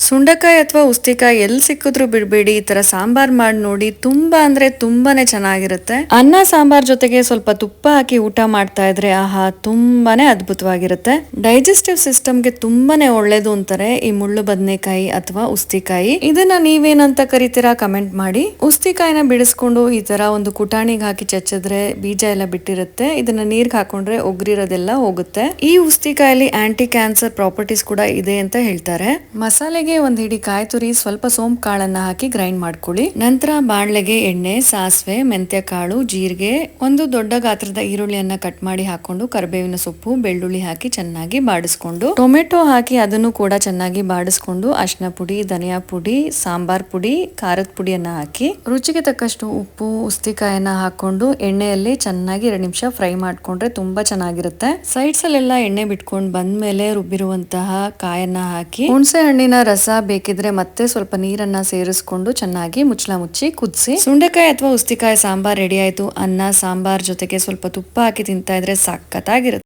ಸುಂಡಕಾಯಿ ಅಥವಾ ಉಸ್ತಿಕಾಯಿ ಎಲ್ಲಿ ಸಿಕ್ಕಿದ್ರು ಬಿಡಬೇಡಿ, ಈ ತರ ಸಾಂಬಾರ್ ಮಾಡಿ ನೋಡಿ. ತುಂಬಾ ಅಂದ್ರೆ ತುಂಬಾನೇ ಚೆನ್ನಾಗಿರುತ್ತೆ. ಅನ್ನ ಸಾಂಬಾರ್ ಜೊತೆಗೆ ಸ್ವಲ್ಪ ತುಪ್ಪ ಹಾಕಿ ಊಟ ಮಾಡ್ತಾ ಇದ್ರೆ ಆಹಾ, ತುಂಬಾನೇ ಅದ್ಭುತವಾಗಿರುತ್ತೆ. ಡೈಜೆಸ್ಟಿವ್ ಸಿಸ್ಟಮ್ಗೆ ತುಂಬಾನೇ ಒಳ್ಳೇದು ಅಂತಾರೆ ಈ ಮುಳ್ಳು ಬದನೆಕಾಯಿ ಅಥವಾ ಉಸ್ತಿಕಾಯಿ. ಇದನ್ನ ನೀವೇನಂತ ಕರಿತೀರಾ ಕಮೆಂಟ್ ಮಾಡಿ. ಉಸ್ತಿಕಾಯಿನ ಬಿಡಿಸ್ಕೊಂಡು ಈ ತರ ಒಂದು ಕುಟಾಣಿಗೆ ಹಾಕಿ ಚಚ್ಚಿದ್ರೆ ಬೀಜ ಎಲ್ಲ ಬಿಟ್ಟಿರುತ್ತೆ. ಇದನ್ನ ನೀರ್ಗೆ ಹಾಕೊಂಡ್ರೆ ಒಗ್ರಿರೋದೆಲ್ಲ ಹೋಗುತ್ತೆ. ಈ ಉಸ್ತಿಕಾಯಲ್ಲಿ ಆಂಟಿ ಕ್ಯಾನ್ಸರ್ ಪ್ರಾಪರ್ಟೀಸ್ ಕೂಡ ಇದೆ ಅಂತ ಹೇಳ್ತಾರೆ. ಮಸಾಲೆಗೆ ಒಂದ್ ಹಿಡಿ ಕಾಯಿ ತುರಿ, ಸ್ವಲ್ಪ ಸೋಂಪು ಕಾಳನ್ನ ಹಾಕಿ ಗ್ರೈಂಡ್ ಮಾಡ್ಕೊಳ್ಳಿ. ನಂತರ ಬಾಣ್ಲೆಗೆ ಎಣ್ಣೆ, ಸಾಸಿವೆ, ಮೆಂತ್ಯ ಕಾಳು, ಜೀರಿಗೆ, ಒಂದು ದೊಡ್ಡ ಗಾತ್ರದ ಈರುಳ್ಳಿಯನ್ನ ಕಟ್ ಮಾಡಿ ಹಾಕೊಂಡು ಕರಿಬೇವಿನ ಸೊಪ್ಪು, ಬೆಳ್ಳುಳ್ಳಿ ಹಾಕಿ ಚೆನ್ನಾಗಿ ಬಾಡಿಸ್ಕೊಂಡು ಟೊಮೆಟೊ ಹಾಕಿ ಅದನ್ನು ಕೂಡ ಚೆನ್ನಾಗಿ ಬಾಡಿಸ್ಕೊಂಡು ಅರಿಶಿನ ಪುಡಿ, ಧನಿಯಾ ಪುಡಿ, ಸಾಂಬಾರ್ ಪುಡಿ, ಖಾರದ ಪುಡಿಯನ್ನ ಹಾಕಿ ರುಚಿಗೆ ತಕ್ಕಷ್ಟು ಉಪ್ಪು, ಉಸ್ತಿಕಾಯನ್ನ ಹಾಕೊಂಡು ಎಣ್ಣೆಯಲ್ಲಿ ಚೆನ್ನಾಗಿ 2 ನಿಮಿಷ ಫ್ರೈ ಮಾಡ್ಕೊಂಡ್ರೆ ತುಂಬಾ ಚೆನ್ನಾಗಿರುತ್ತೆ. ಸೈಡ್ಸ್ ಅಲ್ಲೆಲ್ಲ ಎಣ್ಣೆ ಬಿಟ್ಕೊಂಡು ಬಂದ್ಮೇಲೆ ರುಬ್ಬಿರುವಂತಹ ಕಾಯನ್ನ ಹಾಕಿ ಹುಣಸೆ ಹಣ್ಣಿನ ರಸ ಬೇಕಿದ್ರೆ ಮತ್ತೆ ಸ್ವಲ್ಪ ನೀರನ್ನ ಸೇರಿಸ್ಕೊಂಡು ಚೆನ್ನಾಗಿ ಮುಚ್ಚಳ ಮುಚ್ಚಿ ಕುದಿಸಿ. ಸುಂಡೆಕಾಯಿ ಅಥವಾ ಉಸ್ತಿಕಾಯಿ ಸಾಂಬಾರ್ ರೆಡಿ ಆಯ್ತು. ಅನ್ನ ಸಾಂಬಾರ್ ಜೊತೆಗೆ ಸ್ವಲ್ಪ ತುಪ್ಪ ಹಾಕಿ ತಿಂತಾ ಇದ್ರೆ ಸಖತ್ತಾಗಿರುತ್ತೆ.